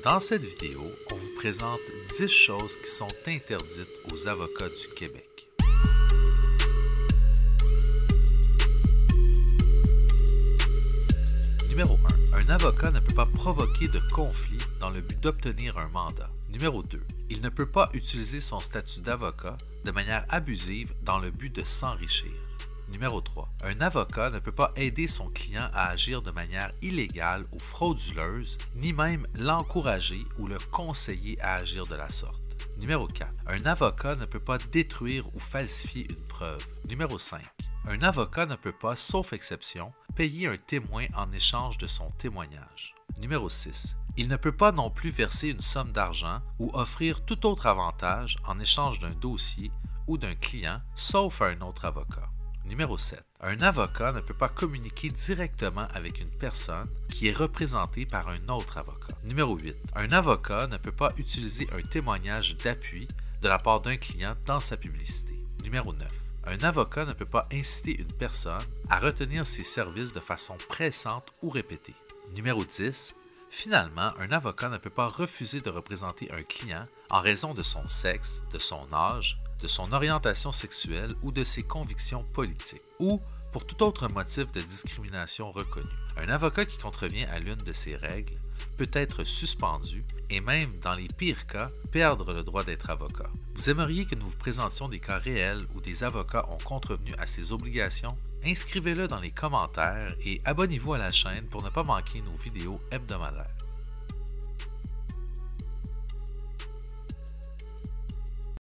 Dans cette vidéo, on vous présente 10 choses qui sont interdites aux avocats du Québec. Numéro 1. Un avocat ne peut pas provoquer de conflit dans le but d'obtenir un mandat. Numéro 2. Il ne peut pas utiliser son statut d'avocat de manière abusive dans le but de s'enrichir. Numéro 3. Un avocat ne peut pas aider son client à agir de manière illégale ou frauduleuse, ni même l'encourager ou le conseiller à agir de la sorte. Numéro 4. Un avocat ne peut pas détruire ou falsifier une preuve. Numéro 5. Un avocat ne peut pas, sauf exception, payer un témoin en échange de son témoignage. Numéro 6. Il ne peut pas non plus verser une somme d'argent ou offrir tout autre avantage en échange d'un dossier ou d'un client, sauf à un autre avocat. Numéro 7. Un avocat ne peut pas communiquer directement avec une personne qui est représentée par un autre avocat. Numéro 8. Un avocat ne peut pas utiliser un témoignage d'appui de la part d'un client dans sa publicité. Numéro 9. Un avocat ne peut pas inciter une personne à retenir ses services de façon pressante ou répétée. Numéro 10. Finalement, un avocat ne peut pas refuser de représenter un client en raison de son sexe, de son âge, de son orientation sexuelle ou de ses convictions politiques, ou pour tout autre motif de discrimination reconnu. Un avocat qui contrevient à l'une de ces règles peut être suspendu et même, dans les pires cas, perdre le droit d'être avocat. Vous aimeriez que nous vous présentions des cas réels où des avocats ont contrevenu à ces obligations? Inscrivez-le dans les commentaires et abonnez-vous à la chaîne pour ne pas manquer nos vidéos hebdomadaires.